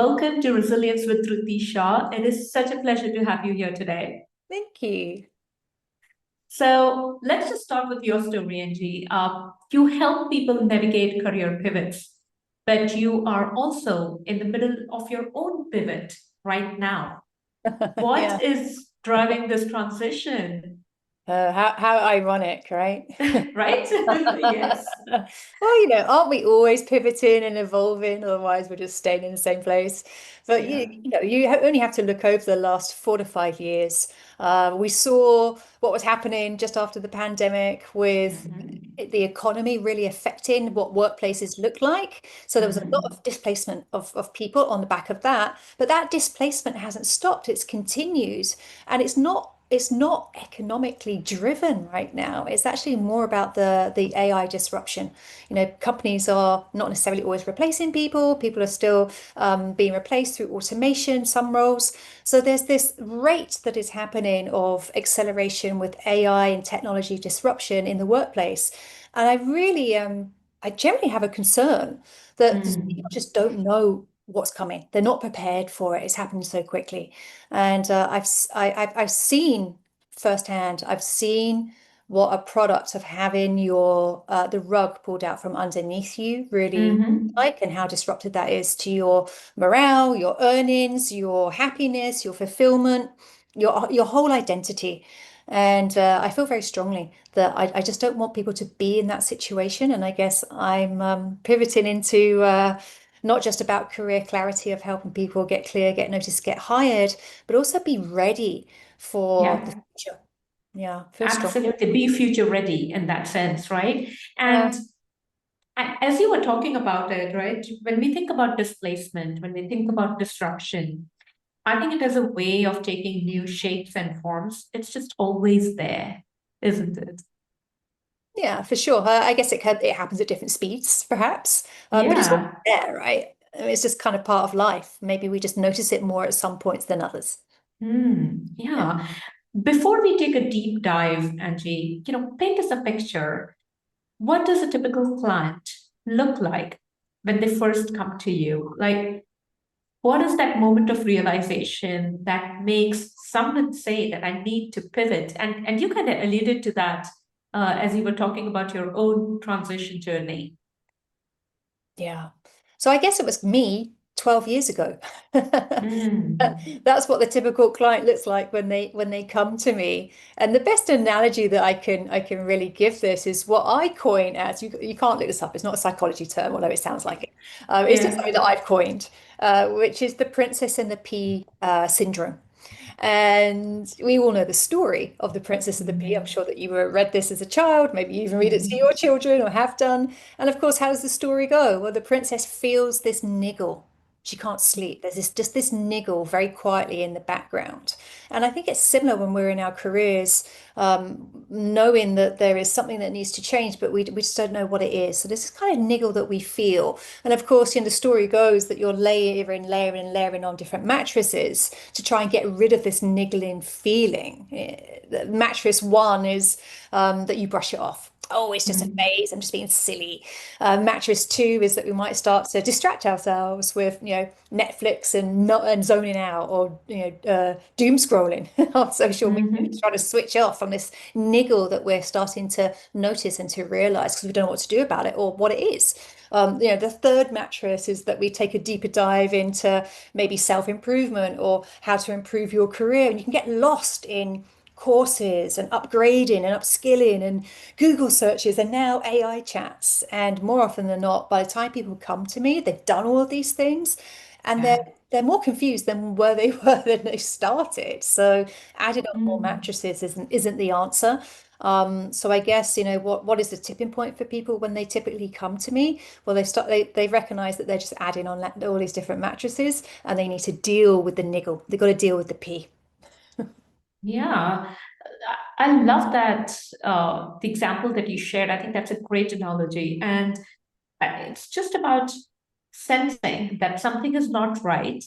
welcome to Resilience with Dhruti Shah. It is such a pleasure to have you here today. Thank you. So let's just start with your story, Anji. You help people navigate career pivots, but you are also in the middle of your own pivot right now. Yeah. What is driving this transition? How ironic, right? Right? Yes. Well, aren't we always pivoting and evolving? Otherwise, we're just staying in the same place. But Yeah. only have to look over the last 4 to 5 years. We saw what was happening just after the pandemic with Mhm. the economy really affecting what workplaces look like. So there was a lot Mhm. of displacement of people on the back of that. But that displacement hasn't stopped. It's continued, and it's not economically driven right now. It's actually more about the AI disruption. Companies are not necessarily always replacing people. People are still being replaced through automation, some roles. So there's this rate that is happening of acceleration with AI and technology disruption in the workplace. And I generally have a concern that people Mm. just don't know what's coming. They're not prepared for it. It's happening so quickly. And I've seen firsthand. I've seen what a product of having your the rug pulled out from underneath you really Mhm. like, and how disruptive that is to your morale, your earnings, your happiness, your fulfillment, your whole identity. And I feel very strongly that I just don't want people to be in that situation. And I guess I'm pivoting into not just about career clarity of helping people get clear, get noticed, get hired, but also be ready for the Yeah. future. Yeah, feel strong. Absolutely. Be future ready in that sense, right? Yeah. And as you were talking about it, right, when we think about displacement, when we think about disruption, I think it is a way of taking new shapes and forms. It's just always there, isn't it? Yeah, for sure. I guess it happens at different speeds, perhaps, but it's all Yeah. there, right? I mean, it's just kind of part of life. Maybe we just notice it more at some points than others. Yeah. Yeah. Before we take a deep dive, Angie, paint us a picture. What does a typical client look like when they first come to you? Like, what is that moment of realization that makes someone say that I need to pivot? And you kind of alluded to that as you were talking about your own transition journey. Yeah. So I guess it was me 12 years ago. Mm. That's what the typical client looks like when they come to me. And the best analogy that I can really give this is what I coin as you can't look this up. It's not a psychology term, although it sounds like it. It's just Yeah. something that I've coined, which is the princess and the pea syndrome. And we all know the story of the Princess of the Pea. I'm Mm. sure that you read this as a child. Maybe you even read it to Mm. your children or have done. And of course, how does the story go? Well, the princess feels this niggle. She can't sleep. There's just this niggle very quietly in the background. And I think it's similar when we're in our careers, knowing that there is something that needs to change, but we just don't know what it is. So there's this kind of niggle that we feel. And of course, the story goes that you're layering on different mattresses to try and get rid of this niggling feeling. Mattress one is that you brush it off. Oh, it's just a Mm. phase. I'm just being silly. Mattress two is that we might start to distract ourselves with, Netflix and not and zoning out, or doom scrolling on social media, Mhm. trying to switch off from this niggle that we're starting to notice and to realize because we don't know what to do about it or what it is. The third mattress is that we take a deeper dive into maybe self-improvement or how to improve your career. And you can get lost in courses and upgrading and upskilling and Google searches and now AI chats. And more often than not, by the time people come to me, they've done all of these things and they're Yeah. they're more confused than where they were when they started. So adding on more Mm. mattresses isn't the answer. So I guess, what is the tipping point for people when they typically come to me? Well, they recognize that they're just adding on all these different mattresses and they need to deal with the niggle. They've got to deal with the pee. Yeah. I love that, the example that you shared. I think that's a great analogy. And it's just about sensing that something is not right.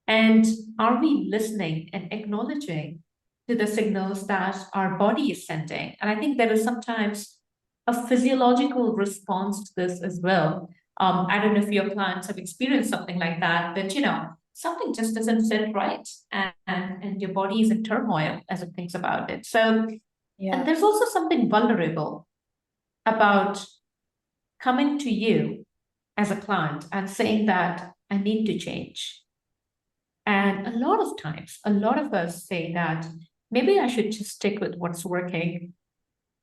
And are we listening and acknowledging to the signals that our body is sending? And I think there is sometimes a physiological response to this as well. I don't know if your clients have experienced something like that, but something just doesn't sit right, and your body is in turmoil as it thinks about it. So, and Yeah. there's also something vulnerable about coming to you as a client and saying that I need to change. And a lot of times, a lot of us say that maybe I should just stick with what's working.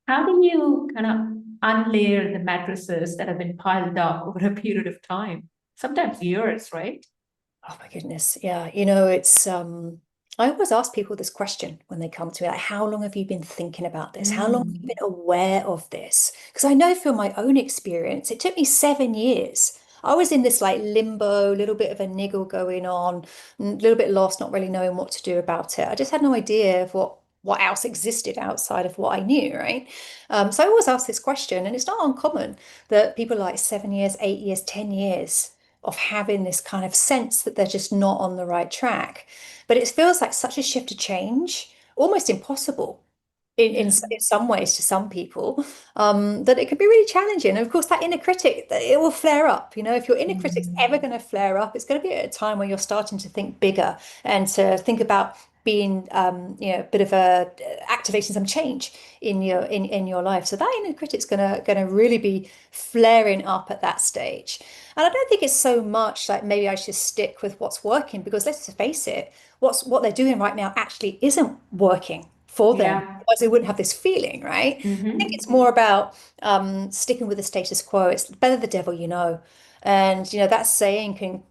How do you kind of unlayer the mattresses that have been piled up over a period of time? Sometimes years, right? Oh my goodness. Yeah. It's I always ask people this question when they come to me, like, how long have you been thinking about this? How long have you Mm, been aware of this? Because I know from my own experience, it took me 7 years. I was in this like limbo, little bit of a niggle going on, a little bit lost, not really knowing what to do about it. I just had no idea of what else existed outside of what I knew, right? So I always ask this question, and it's not uncommon that people are like 7 years, 8 years, 10 years of having this kind of sense that they're just not on the right track. But it feels like such a shift to change, almost impossible yeah. in some ways to some people, that it can be really challenging. And of course, that inner critic, it will flare up. If your inner critic's ever Mm, going to flare up, it's going to be at a time when you're starting to think bigger and to think about being, a bit of a activating some change in your life. So that inner critic's gonna really be flaring up at that stage. And I don't think it's so much like maybe I should stick with what's working, because let's face it, what they're doing right now actually isn't working for them. yeah. Otherwise, they wouldn't have this feeling, right? I think it's Hmm. more about sticking with the status quo. It's better the devil you know. And that saying can,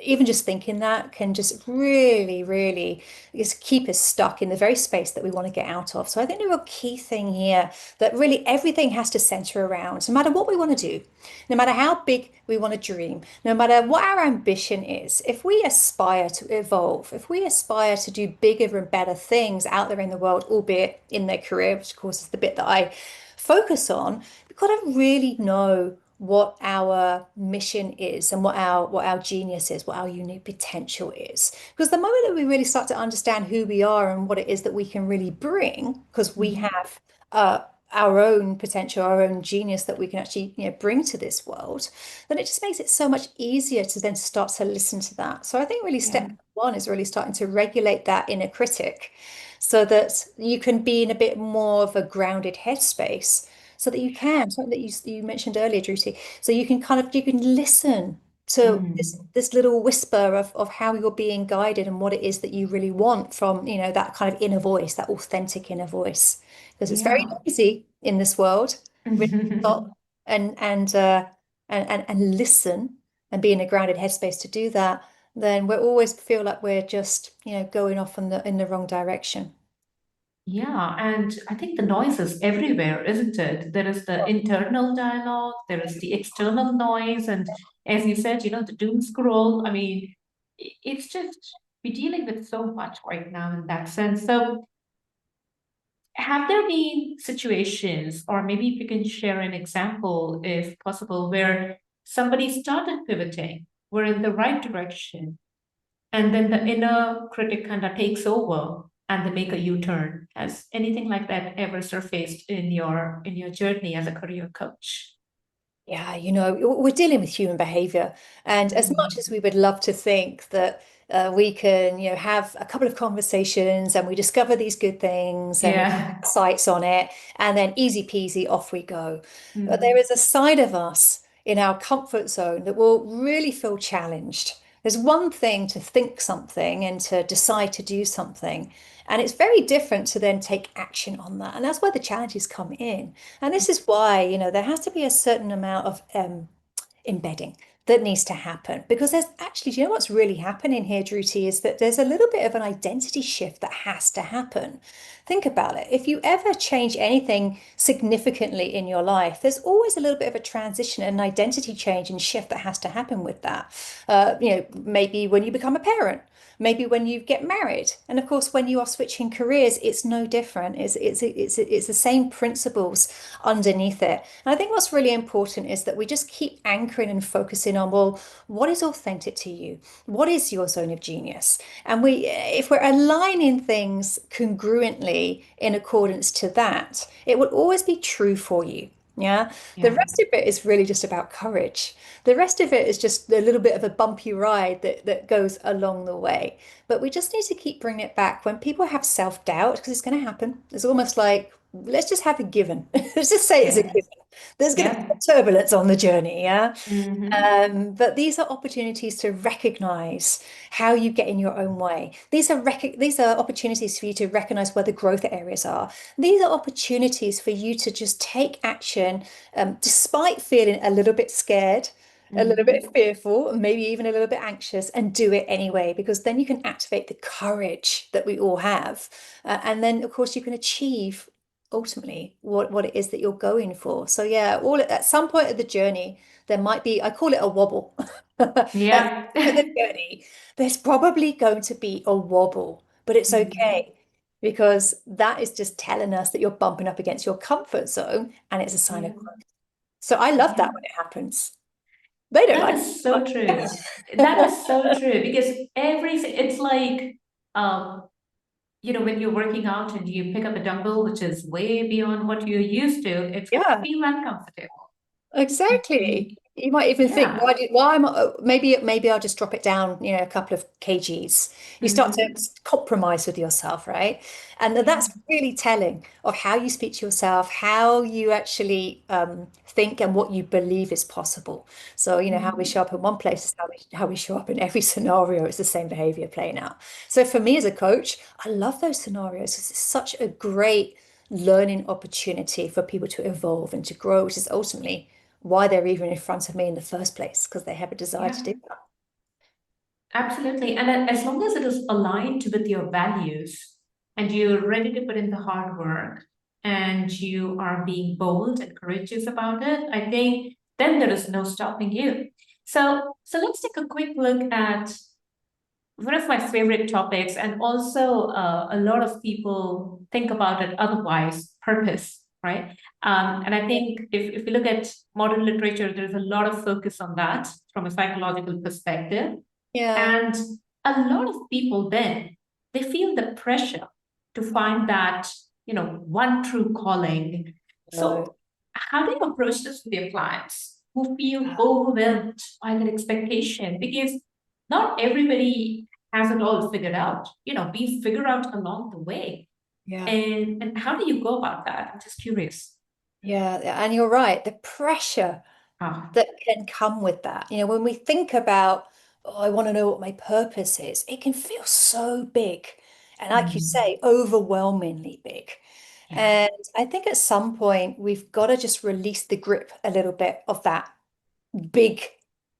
even just thinking that can just really, really just keep us stuck in the very space that we want to get out of. So I think the real key thing here, that really everything has to center around, no matter what we want to do, no matter how big we want to dream, no matter what our ambition is, if we aspire to evolve, if we aspire to do bigger and better things out there in the world, albeit in their career, which of course is the bit that I focus on, we've got to really know what our mission is and what our genius is, what our unique potential is. Because the moment that we really start to understand who we are and what it is that we can really bring, because we Hmm. have uh, our own potential, our own genius that we can actually, bring to this world, then it just makes it so much easier to then start to listen to that. So I think really Yeah. step one is really starting to regulate that inner critic so that you can be in a bit more of a grounded headspace so that you can, something that you mentioned earlier, Dhruti, so you can listen to Mm, this little whisper of how you're being guided and what it is that you really want from, that kind of inner voice, that authentic inner voice. Because it's very yeah. noisy in this world. Really stop and listen and be in a grounded headspace to do that, then we always feel like we're just, going off in the wrong direction. Yeah, and I think the noise is everywhere, isn't it? There is the internal dialogue, there is the external noise, and as you said, the doom scroll. I mean, it's just we're dealing with so much right now in that sense. So, have there been situations, or maybe if you can share an example, if possible, where somebody started pivoting, were in the right direction, and then the inner critic kind of takes over and they make a U-turn. Has anything like that ever surfaced in your journey as a career coach? Yeah, we're dealing with human behavior. And as much Mm. as we would love to think that we can, have a couple of conversations and we discover these good things and we Yeah. get sights on it, and then easy peasy, off we go. But there Mm. is a side of us in our comfort zone that will really feel challenged. There's one thing to think something and to decide to do something, and it's very different to then take action on that. And that's where the challenges come in. And this is why, there has to be a certain amount of embedding that needs to happen, because there's actually, do you know what's really happening here, Druti, is that there's a little bit of an identity shift that has to happen. Think about it. If you ever change anything significantly in your life, there's always a little bit of a transition, an identity change and shift that has to happen with that. Maybe when you become a parent, maybe when you get married, and of course when you are switching careers, it's no different. It's the same principles underneath it. And I think what's really important is that we just keep anchoring and focusing on, well, what is authentic to you? What is your zone of genius? And if we're aligning things congruently in accordance to that, it will always be true for you. Yeah. The Yeah. rest of it is really just about courage. The rest of it is just a little bit of a bumpy ride that goes along the way. But we just need to keep bringing it back when people have self-doubt, because it's going to happen. It's almost like, let's just have a given. Let's just say it's a Yes. given. There's going to be Yeah. turbulence on the journey. Yeah. Hmm. But these are opportunities to recognize how you get in your own way. These are opportunities for you to recognize where the growth areas are. These are opportunities for you to just take action, despite feeling a little bit scared, a little bit Hmm. fearful, and maybe even a little bit anxious, and do it anyway, because then you can activate the courage that we all have. And then, of course, you can achieve ultimately what it is that you're going for. So yeah, all at some point of the journey there might be, I call it a wobble. At Yeah. the journey, there's probably going to be a wobble, but it's Mhm. okay because that is just telling us that you're bumping up against your comfort zone and it's a sign of Yeah. growth. So I love that Yeah. when it happens. They don't That like is so true. That it. is so true because everything, it's like, when you're working out and you pick up a dumbbell, which is way beyond what you're used to, it's going to Yeah. feel uncomfortable. Exactly. Mhm. You might even think, Yeah. why am I, maybe I'll just drop it down, a couple of kgs. You start to Hmm. compromise with yourself, right? And Yeah. that's really telling of how you speak to yourself, how you actually think and what you believe is possible. So, how we Mhm. show up in one place is how we show up in every scenario. It's the same behavior playing out. So for me as a coach, I love those scenarios because it's such a great learning opportunity for people to evolve and to grow, which is ultimately why they're even in front of me in the first place, because they have a desire to Yeah. do that. Absolutely. And as long as it is aligned with your values and you're ready to put in the hard work and you are being bold and courageous about it, I think then there is no stopping you. So let's take a quick look at one of my favorite topics, and also a lot of people think about it otherwise, purpose, right? And I think if you look at modern literature, there's a lot of focus on that from a psychological perspective. Yeah. And a lot of people then they feel the pressure to find that, one true calling. No. So how do you approach this with your clients who feel overwhelmed by that expectation? Because not everybody has it all figured out. We figure out along the way. Yeah. And how do you go about that? I'm just curious. Yeah. Yeah. And you're right. The pressure Ah, that can come with that. When we think about, oh, I want to know what my purpose is, it can feel so big. And like you mm, say, overwhelmingly big. yeah, And I think at some point we've got to just release the grip a little bit of that big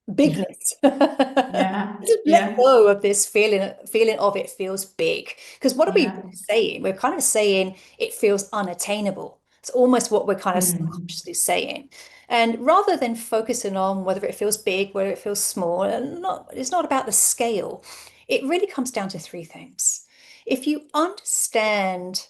yeah, bigness. yeah, Just let yeah, go of this feeling of it feels big. Because what are we yeah. really saying? We're kind of saying it feels unattainable. It's almost what we're kind of Mm, subconsciously saying. And rather than focusing on whether it feels big, whether it feels small, and it's not about the scale. It really comes down to three things. If you understand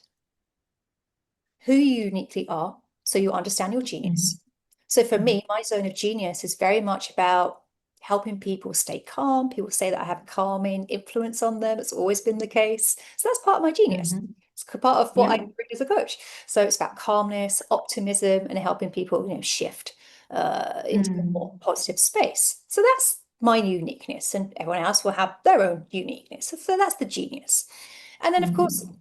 who you uniquely are, so you understand your mm, genius. So for mm, me, my zone of genius is very much about helping people stay calm. People say that I have a calming influence on them. It's always been the case. So that's part of my genius. mhm. It's part of what I Yeah. bring as a coach. So it's about calmness, optimism, and helping people, shift into a more Mm, positive space. So that's my uniqueness, and everyone else will have their own uniqueness. So that's the genius. And then, of course, mhm,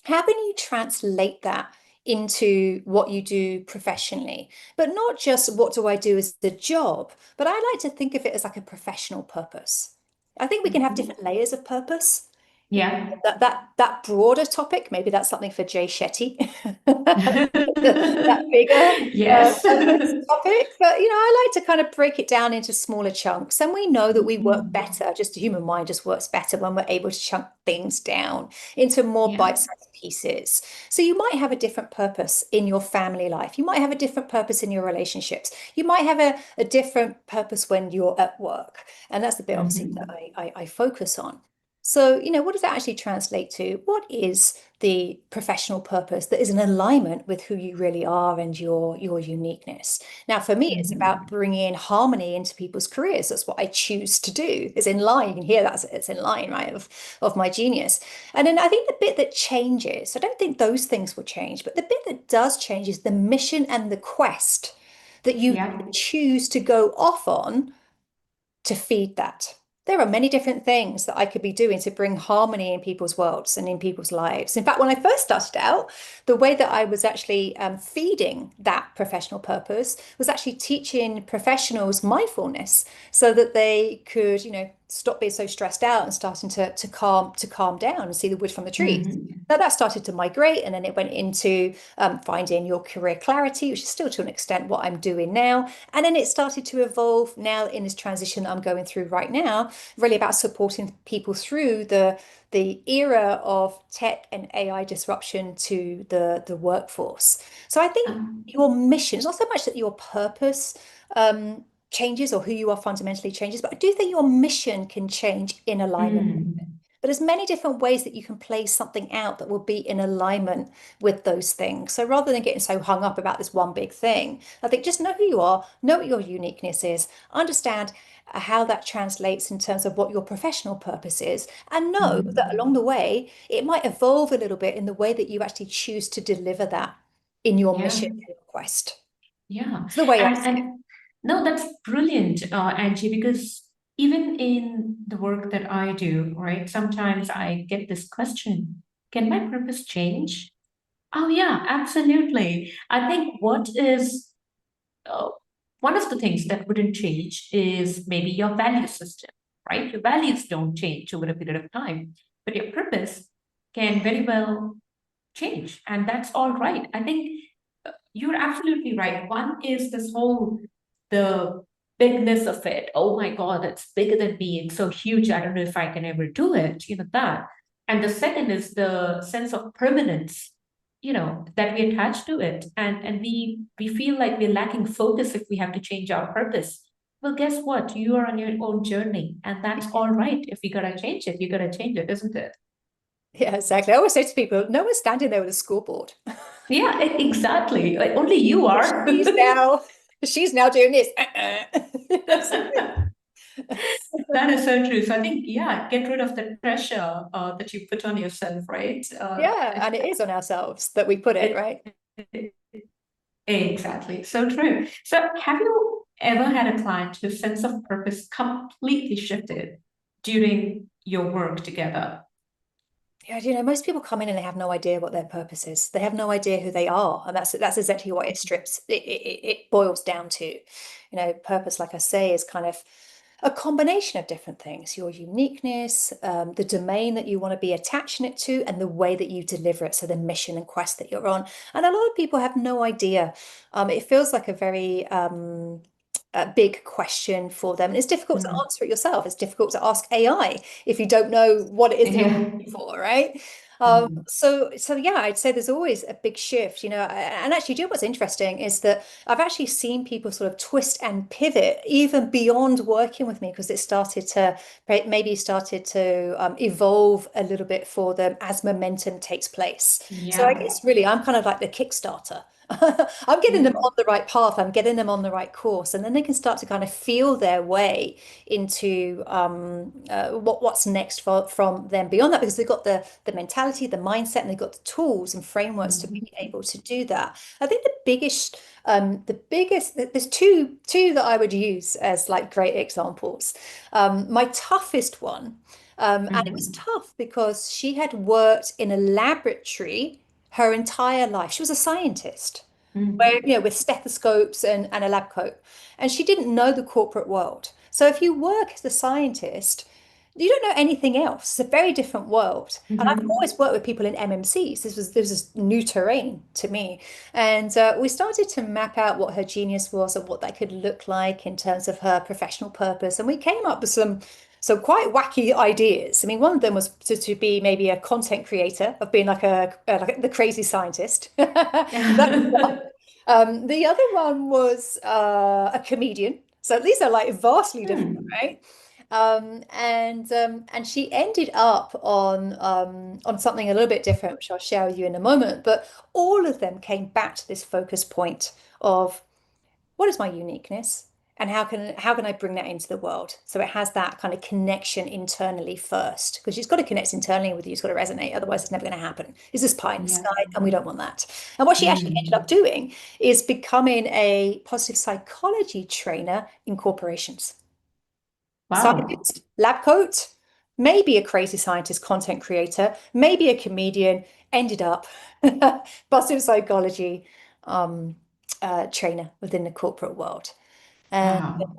how can you translate that into what you do professionally? But not just what do I do as the job, but I like to think of it as like a professional purpose. I think we can have mhm. different layers of purpose. Yeah. That broader topic, maybe that's something for Jay Shetty. That bigger Yes. purpose topic. But I like to kind of break it down into smaller chunks. And we know that we work Mhm. better, just the human mind just works better when we're able to chunk things down into more Yeah. bite-sized pieces. So you might have a different purpose in your family life. You might have a different purpose in your relationships. You might have a different purpose when you're at work. And that's the bit obviously that Mhm. I focus on. So, what does that actually translate to? What is the professional purpose that is in alignment with who you really are and your uniqueness. Now, for me, it's about Mhm. bringing harmony into people's careers. That's what I choose to do. It's in line. You can hear that it's in line, right, of my genius. And then I think the bit that changes, I don't think those things will change, but the bit that does change is the mission and the quest that you Yeah. choose to go off on to feed that. There are many different things that I could be doing to bring harmony in people's worlds and in people's lives. In fact, when I first started out, the way that I was actually feeding that professional purpose was actually teaching professionals mindfulness so that they could, stop being so stressed out and starting to calm down and see the wood from the trees. Mhm. Now that started to migrate, and then it went into finding your career clarity, which is still to an extent what I'm doing now. And then it started to evolve now in this transition that I'm going through right now, really about supporting people through the era of tech and AI disruption to the workforce. So I think Um, your mission is not so much that your purpose changes or who you are fundamentally changes, but I do think your mission can change in alignment. mm. But there's many different ways that you can play something out that will be in alignment with those things. So rather than getting so hung up about this one big thing, I think just know who you are, know what your uniqueness is, understand how that translates in terms of what your professional purpose is, and know that along Mm. the way, it might evolve a little bit in the way that you actually choose to deliver that in your Yeah. mission and quest. Yeah. It's the way I And see it. no, that's brilliant, Angie, because even in the work that I do, right, sometimes I get this question, can my purpose change? Oh, yeah, absolutely. I think what is uh, one of the things that wouldn't change is maybe your value system, right? Your values don't change over a period of time, but your purpose can very well change, and that's all right. I think you're absolutely right. One is this whole the bigness of it. Oh my God, it's bigger than me. It's so huge. I don't know if I can ever do it. That. And the second is the sense of permanence. That we attach to it, and we feel like we're lacking focus if we have to change our purpose. Well, guess what? You are on your own journey, and that's all right. If you gotta change it, you gotta change it, isn't it? Yeah, exactly. I always say to people, no one's standing there with a scoreboard. Yeah, exactly. Like, only you are. She's now she's now doing this. That is so true. So I think, yeah, get rid of the pressure that you put on yourself, right? Yeah, and it is on ourselves that we put it, It, right? it, exactly. So true. So have you ever had a client whose sense of purpose completely shifted during your work together? Yeah, most people come in and they have no idea what their purpose is. They have no idea who they are, and that's exactly what it strips. It boils down to. Purpose, like I say, is kind of a combination of different things: your uniqueness, the domain that you want to be attaching it to, and the way that you deliver it. So the mission and quest that you're on. And a lot of people have no idea. It feels like a very a big question for them, and it's difficult to Mm. answer it yourself. It's difficult to ask AI if you don't know what it is that you're Yeah. looking for, right? Mm. So yeah, I'd say there's always a big shift, and actually, do you know what's interesting is that I've actually seen people sort of twist and pivot even beyond working with me because it started to maybe started to evolve a little bit for them as momentum takes place. So I Yeah. guess really I'm kind of like the Kickstarter. I'm getting them Yeah. on the right path. I'm getting them on the right course, and then they can start to kind of feel their way into what's next from them beyond that, because they've got the mentality, the mindset, and they've got the tools and frameworks to be Mhm. able to do that. I think the biggest, there's two that I would use as like great examples. My toughest one, and it was Mhm. tough because she had worked in a laboratory her entire life. She was a scientist where, Mhm. with stethoscopes and a lab coat. And she didn't know the corporate world. So if you work as a scientist, you don't know anything else. It's a very different world. And I've Mhm. always worked with people in MMCs. This was new terrain to me. And we started to map out what her genius was and what that could look like in terms of her professional purpose. And we came up with some quite wacky ideas. I mean, one of them was to be maybe a content creator, of being like the crazy scientist. That was one. The other one was a comedian. So these are like vastly different, Hmm. right? And she ended up on something a little bit different, which I'll share with you in a moment. But all of them came back to this focus point of what is my uniqueness and how can I bring that into the world? So it has that kind of connection internally first, because it's got to connect internally with you, it's got to resonate, otherwise it's never going to happen. It's just pie in the Yeah. sky, and we don't want that. And what she actually ended up Mm. doing is becoming a positive psychology trainer in corporations. Wow. Scientist, lab coat, maybe a crazy scientist, content creator, maybe a comedian, ended up positive psychology um, trainer within the corporate world. And Wow.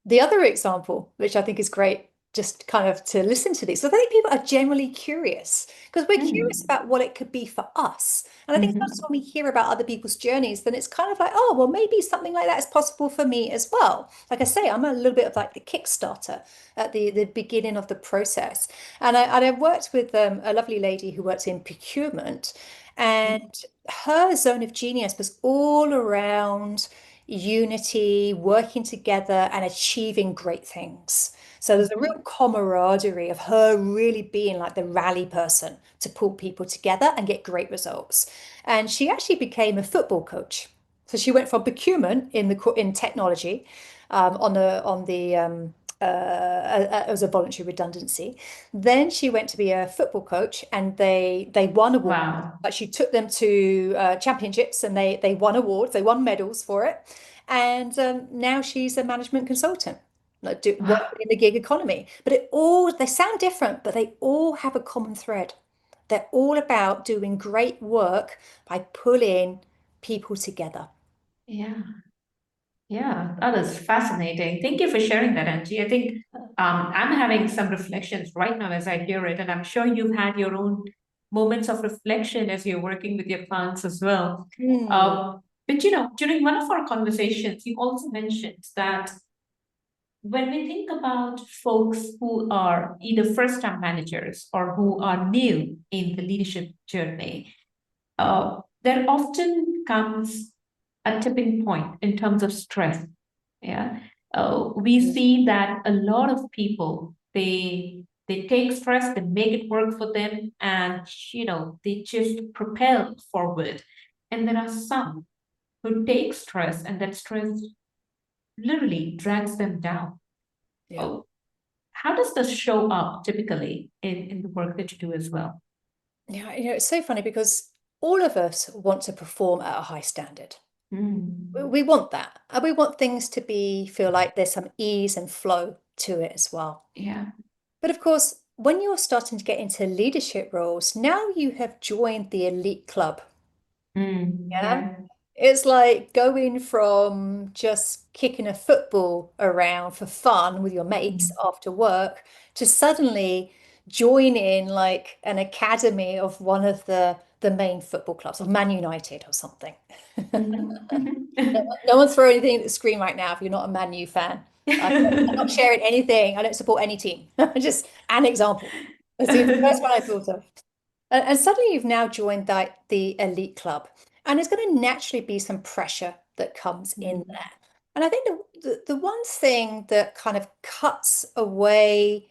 the other example, which I think is great, just kind of to listen to these. So I think people are generally curious because we're curious Mm. about what it could be for us. And I think sometimes Hmm. when we hear about other people's journeys, then it's kind of like, oh, well, maybe something like that is possible for me as well. Like I say, I'm a little bit of like the Kickstarter at the beginning of the process. And I worked with a lovely lady who works in procurement, and her zone of genius was all around unity, working together, and achieving great things. So there's a real camaraderie of her really being like the rally person to pull people together and get great results. And she actually became a football coach. So she went from procurement in technology as a voluntary redundancy. Then she went to be a football coach, and they won awards. Wow. Like she took them to championships, and they won awards, they won medals for it. And now she's a management consultant, like Wow. working in the gig economy. But they sound different, but they all have a common thread. They're all about doing great work by pulling people together. Yeah. Yeah, that is fascinating. Thank you for sharing that, Angie. I think I'm having some reflections right now as I hear it, and I'm sure you've had your own moments of reflection as you're working with your clients as well. Hmm. But during one of our conversations, you also mentioned that when we think about folks who are either first-time managers or who are new in the leadership journey, there often comes a tipping point in terms of stress. Yeah. We see that a lot of people they take stress, they make it work for them, and they just propel forward. And there are some who take stress, and that stress literally drags them down. Yeah. Oh, how does this show up typically in the work that you do as well? Yeah, it's so funny because all of us want to perform at a high standard. Mm, We want that. And we want things to feel like there's some ease and flow to it as well. yeah. But of course, when you're starting to get into leadership roles, now you have joined the elite club. Yeah. Yeah. It's like going from just kicking a football around for fun with your mates Mm, after work to suddenly joining like an academy of one of the main football clubs, of Man United or something. mhm, No, mhm. no one throw anything at the screen right now if you're not a Man U fan. I'm not sharing anything. I don't support any team. Just an example. That's the first one I thought of. And suddenly you've now joined the elite club. And there's going to naturally be some pressure that comes in Mm, there. And I think the one thing that kind of cuts away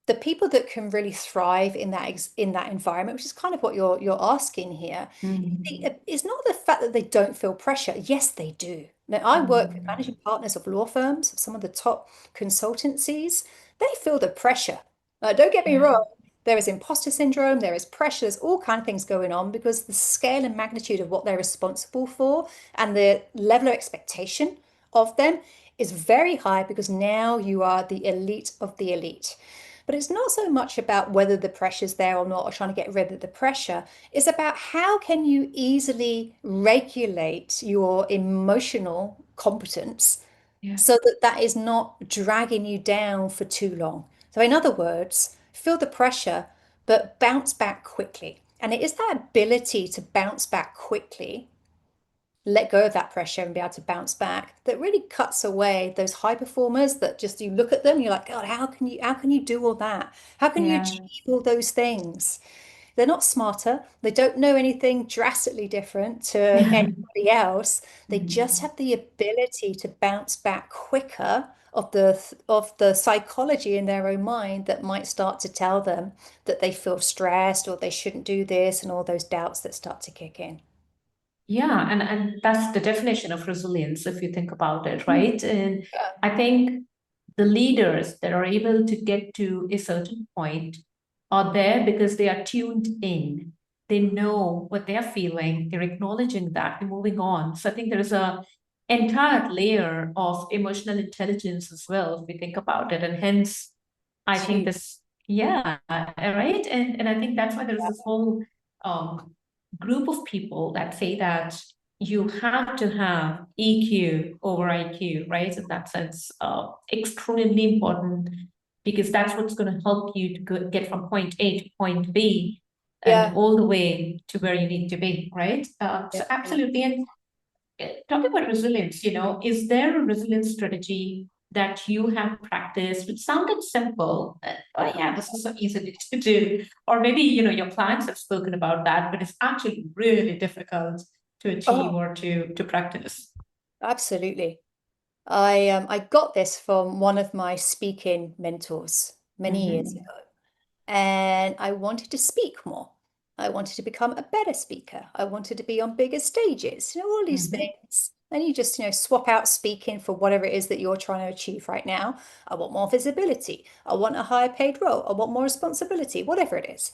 the people that can really thrive in that environment, which is kind of what you're asking here, mm, is not the fact that they don't feel pressure. Yes, they do. Now, I work with mm. managing partners of law firms, some of the top consultancies. They feel the pressure. Don't get me Yeah. wrong. There is imposter syndrome, there is pressure, there's all kind of things going on because the scale and magnitude of what they're responsible for and the level of expectation of them is very high because now you are the elite of the elite. But it's not so much about whether the pressure's there or not, or trying to get rid of the pressure. It's about how can you easily regulate your emotional competence Yeah. so that that is not dragging you down for too long. So, in other words, feel the pressure, but bounce back quickly. And it is that ability to bounce back quickly, let go of that pressure and be able to bounce back that really cuts away those high performers that just you look at them, you're like, God, how can you do all that? How can you Yeah. achieve all those things? They're not smarter. They don't know anything drastically different to anybody else. They just Mhm. have the ability to bounce back quicker of the psychology in their own mind that might start to tell them that they feel stressed or they shouldn't do this and all those doubts that start to kick in. Yeah, and that's the definition of resilience if you think about it, Mm. right? And Yeah. I think the leaders that are able to get to a certain point are there because they are tuned in. They know what they're feeling, they're acknowledging that, they're moving on. So I think there is a entire layer of emotional intelligence as well, if we think about it. And hence, I It's think huge. this, yeah, right. And I think that's why there's this whole um, group of people that say that you have to have EQ over IQ, right? In that sense, extremely important because that's what's going to help you to get from point A to point B and Yeah. all the way to where you need to be, right? Yeah. So absolutely. And talking about resilience, is there a resilience strategy that you have practiced, which sounded simple? Oh yeah, this is so easy to do. Or maybe, your clients have spoken about that, but it's actually really difficult to achieve Oh, or to practice. absolutely. I got this from one of my speaking mentors many years Hmm. ago. And I wanted to speak more. I wanted to become a better speaker. I wanted to be on bigger stages, all these Hmm. things. And you just, swap out speaking for whatever it is that you're trying to achieve right now. I want more visibility. I want a higher paid role. I want more responsibility, whatever it is.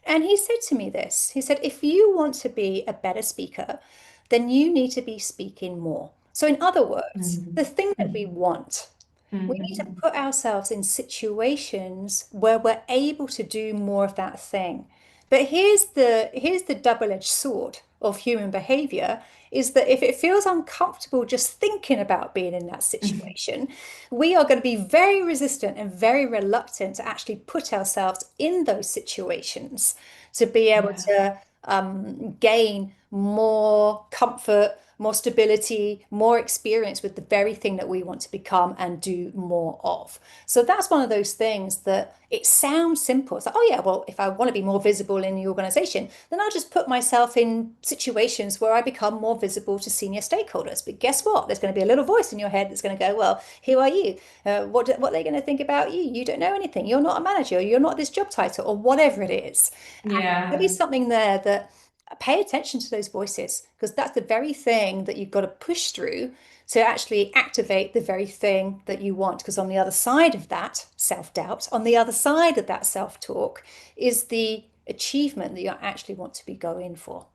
And he said to me this, he said, if you want to be a better speaker, then you need to be speaking more. So in other words, the thing that we want, we need to Hmm. put ourselves in situations where we're able to do more of that thing. But here's the double-edged sword of human behavior is that if it feels uncomfortable just thinking about being in that Hmm. situation, we are going to be very resistant and very reluctant to actually put ourselves in those situations to be able Yeah. to gain more comfort, more stability, more experience with the very thing that we want to become and do more of. So that's one of those things that it sounds simple. It's like, oh yeah, well, if I want to be more visible in the organization, then I'll just put myself in situations where I become more visible to senior stakeholders. But guess what? There's going to be a little voice in your head that's going to go, well, who are you? What are they going to think about you? You don't know anything. You're not a manager. You're not this job title or whatever it is. And there'll be Yeah. something there that pay attention to those voices because that's the very thing that you've got to push through to actually activate the very thing that you want. Because on the other side of that self-doubt, on the other side of that self-talk is the achievement that you actually want to be going for.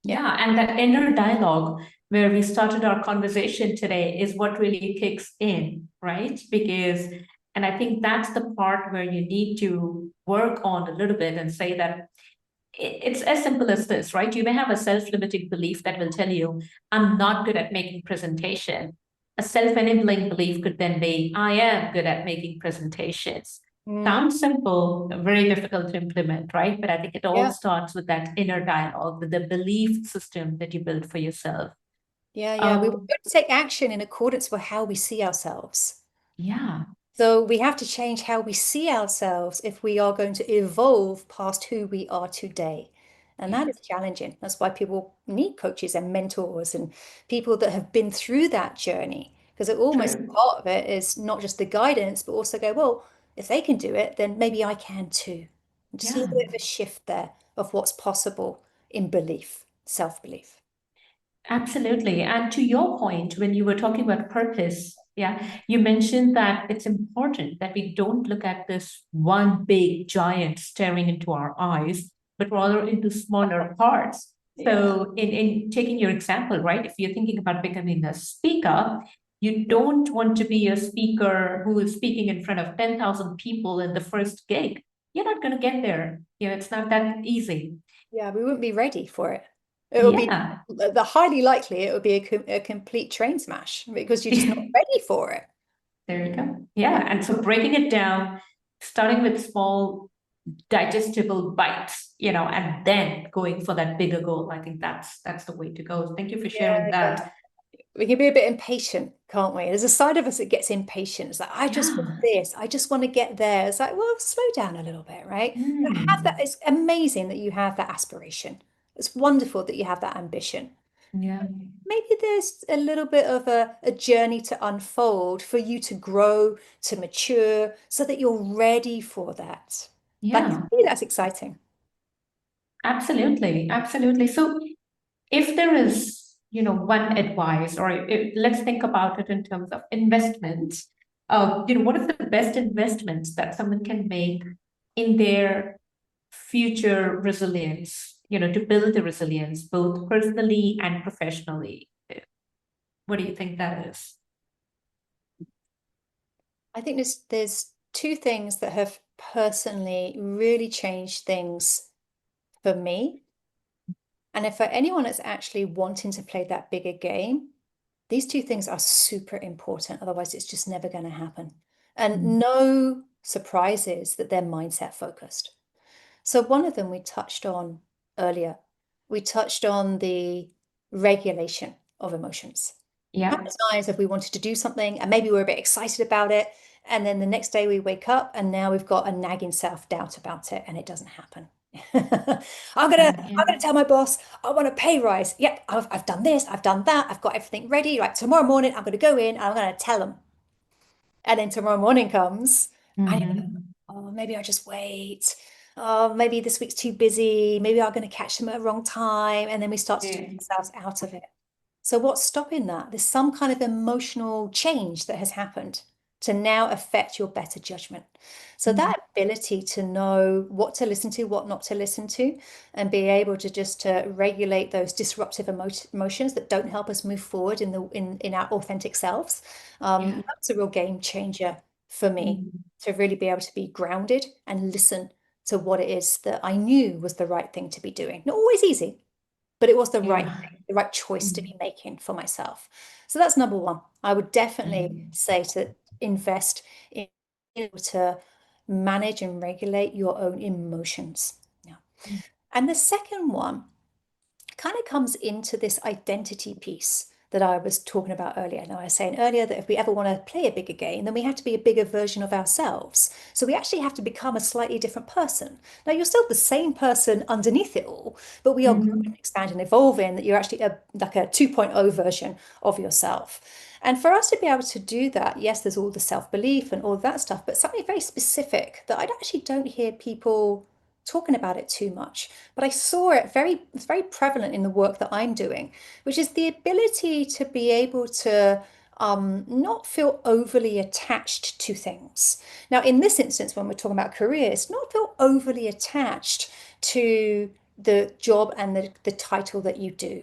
Yeah. Yeah, and that inner dialogue where we started our conversation today is what really kicks in, right? And I think that's the part where you need to work on a little bit and say that it's as simple as this, right? You may have a self-limiting belief that will tell you, I'm not good at making presentation. A self-enabling belief could then be, I am good at making presentations. Mm, Sounds simple, very difficult to implement, right? But I think it all yeah. starts with that inner dialogue, with the belief system that you build for yourself. Yeah. Yeah. We want Um, to take action in accordance with how we see ourselves. yeah, So we have to change how we see ourselves if we are going to evolve past who we are today. And yeah, that is challenging. That's why people need coaches and mentors and people that have been through that journey. Because it almost true. part of it is not just the guidance, but also go, well, if they can do it, then maybe I can too. And just a Yeah. little bit of a shift there of what's possible in belief, self-belief. Absolutely. And to your point, when you were talking about purpose, yeah, you mentioned that it's important that we don't look at this one big giant staring into our eyes, but rather into smaller parts. Yeah. So, in taking your example, right, if you're thinking about becoming a speaker, you don't want to be a speaker who is speaking in front of 10,000 people in the first gig. You're not going to get there. It's not that easy. Yeah, we wouldn't be ready for it. It would be Yeah. the highly likely it would be a complete train smash because you're just not ready for it. There you go. Yeah. Yeah. And so breaking it down, starting with small digestible bites, and then going for that bigger goal. I think that's the way to go. Thank you for sharing Yeah, yeah. that. We can be a bit impatient, can't we? There's a side of us that gets impatient. It's like, I just want Yeah. this. I just want to get there. It's like, well, slow down a little bit, right? But have that. Hmm. It's amazing that you have that aspiration. It's wonderful that you have that ambition. Yeah. Maybe there's a little bit of a journey to unfold for you to grow, to mature, so that you're ready for that. Like, to Yeah. me, that's exciting. Absolutely. Absolutely. So if there is, one advice, or let's think about it in terms of investments, what are the best investments that someone can make in their future resilience, to build the resilience both personally and professionally? What do you think that is? I think there's two things that have personally really changed things for me. And if for anyone that's actually wanting to play that bigger game, these two things are super important. Otherwise, it's just never going to happen. And no surprises that they're mindset focused. So one of them we touched on earlier. We touched on the regulation of emotions. How Yeah. many times have we wanted to do something and maybe we're a bit excited about it, and then the next day we wake up and now we've got a nagging self-doubt about it and it doesn't happen. I'm gonna Yeah. tell my boss I want a pay rise. Yep, I've done this, I've done that, I've got everything ready. Like tomorrow morning, I'm gonna go in and I'm gonna tell them. And then tomorrow morning comes, and you're like, Hmm. oh, maybe I'll just wait. Oh, maybe this week's too busy. Maybe I'm going to catch them at the wrong time. And then we start to talk Yeah. ourselves out of it. So what's stopping that? There's some kind of emotional change that has happened to now affect your better judgment. So Mhm. that ability to know what to listen to, what not to listen to, and be able to just to regulate those disruptive emotions that don't help us move forward in our authentic selves. Yeah. That's a real game changer for me, Mhm. to really be able to be grounded and listen to what it is that I knew was the right thing to be doing. Not always easy, but it was Yeah. the right choice to be Mhm. making for myself. So that's number one. I would definitely Mhm. say to invest in being able to manage and regulate your own emotions. Yeah. And the second one kind of comes into this identity piece that I was talking about earlier. Now, I was saying earlier that if we ever want to play a bigger game, then we have to be a bigger version of ourselves. So we actually have to become a slightly different person. Now, you're still the same person underneath it all, but we are growing, Mhm. expanding, evolving, that you're actually like a 2.0 version of yourself. And for us to be able to do that, yes, there's all the self-belief and all that stuff, but something very specific that I actually don't hear people talking about it too much. But I saw it's very prevalent in the work that I'm doing, which is the ability to be able to not feel overly attached to things. Now, in this instance, when we're talking about careers, not feel overly attached to the job and the title that you do.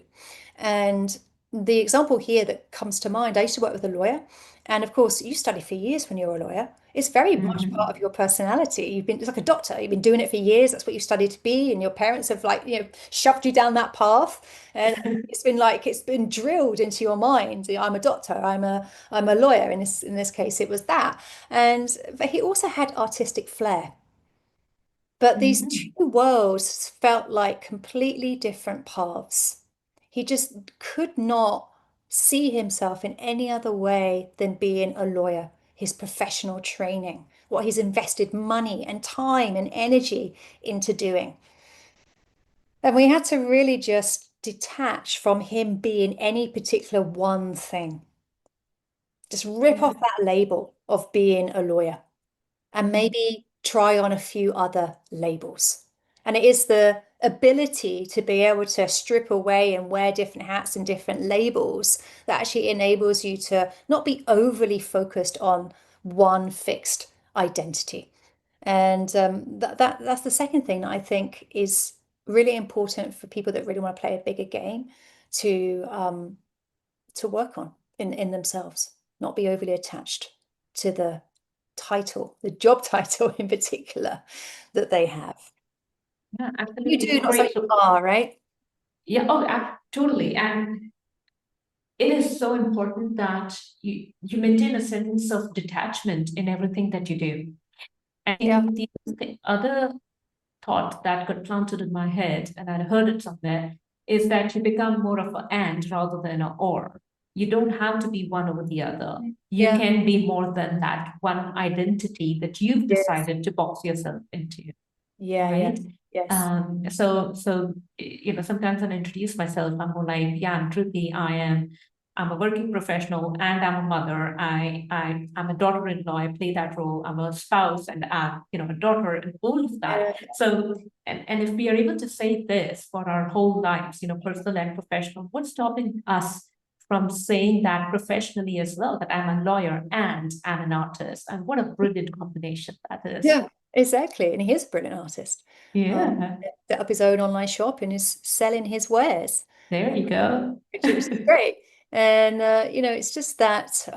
And the example here that comes to mind, I used to work with a lawyer. And of course, you study for years when you're a lawyer. It's very much part of Mhm. your personality. It's like a doctor. You've been doing it for years. That's what you studied to be. And your parents have shoved you down that path. And it's been drilled into your mind. I'm a doctor. I'm a lawyer. In this case, it was that. But he also had artistic flair. But these Mhm. two worlds felt like completely different paths. He just could not see himself in any other way than being a lawyer, his professional training, what he's invested money and time and energy into doing. And we had to really just detach from him being any particular one thing. Just rip Yeah. off that label of being a lawyer and Mhm. maybe try on a few other labels. And it is the ability to be able to strip away and wear different hats and different labels that actually enables you to not be overly focused on one fixed identity. And that's the second thing that I think is really important for people that really want to play a bigger game to work on in themselves, not be overly attached to the title, the job title in particular that they have. Yeah, You absolutely. do, So not so great. you So are, right? yeah, oh, totally. And it is so important that you maintain a sense of detachment in everything that you do. I Yeah. think the other thought that got planted in my head, and I'd heard it somewhere, is that you become more of an and rather than an or. You don't have to be one over the other. You Yeah. can be more than that one identity that you've Yes. decided to box yourself into. Yeah, yeah, right? yes. Sometimes when I introduce myself, I'm more like, yeah, I'm Dhruti. I'm a working professional and I'm a mother. I'm a daughter-in-law. I play that role. I'm a spouse and I'm, a daughter and all of that. Yeah. So, and if we are able to say this for our whole lives, personal and professional, what's stopping us from saying that professionally as well, that I'm a lawyer and I'm an artist? And what a brilliant combination that is. Yeah, exactly. And he is a brilliant artist. Yeah, Set up his own online shop and is selling his wares, there you go. which is great. And it's just that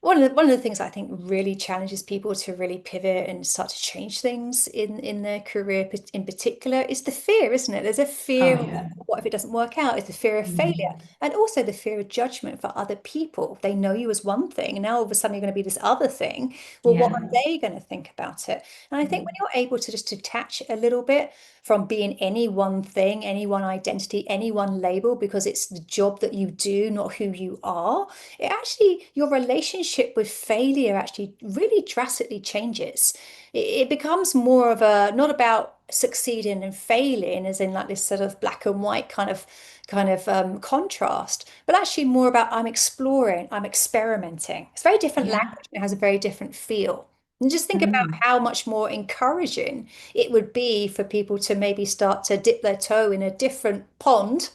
one of the things I think really challenges people to really pivot and start to change things in their career in particular is the fear, isn't it? There's a Oh, fear of yeah. what if it doesn't work out? It's the fear of failure, Mm, and also the fear of judgment for other people. They know you as one thing, and now all of a sudden you're going to be this other thing. Well, what yeah. are they going to think about it? And I think when Mm, you're able to just detach a little bit from being any one thing, any one identity, any one label, because it's the job that you do, not who you are, it actually, your relationship with failure actually really drastically changes. It becomes more of a, not about succeeding and failing as in like this sort of black and white kind of contrast, but actually more about I'm exploring, I'm experimenting. It's very different yeah. language. It has a very different feel. And just think about Mm, how much more encouraging it would be for people to maybe start to dip their toe in a different pond,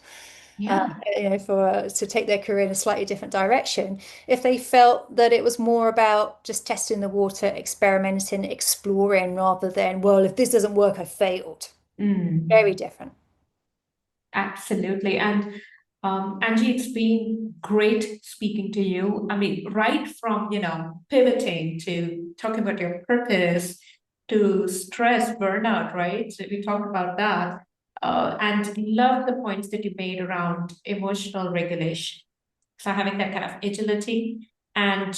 uh, yeah. for to take their career in a slightly different direction, if they felt that it was more about just testing the water, experimenting, exploring, rather than, well, if this doesn't work, I failed. Mm. Very different. Absolutely. And Angie, it's been great speaking to you. I mean, right from, pivoting to talking about your purpose to stress, burnout, right? So we talked about that. And love the points that you made around emotional regulation. So having that kind of agility and,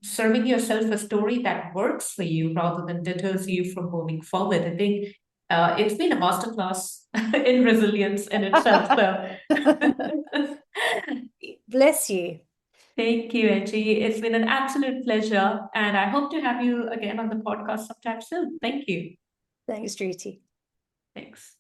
serving yourself a story that works for you rather than deters you from moving forward. I think it's been a masterclass in resilience in itself. So Bless you. thank you, Angie. It's been an absolute pleasure. And I hope to have you again on the podcast sometime soon. Thank you. Thanks, Druti. Thanks.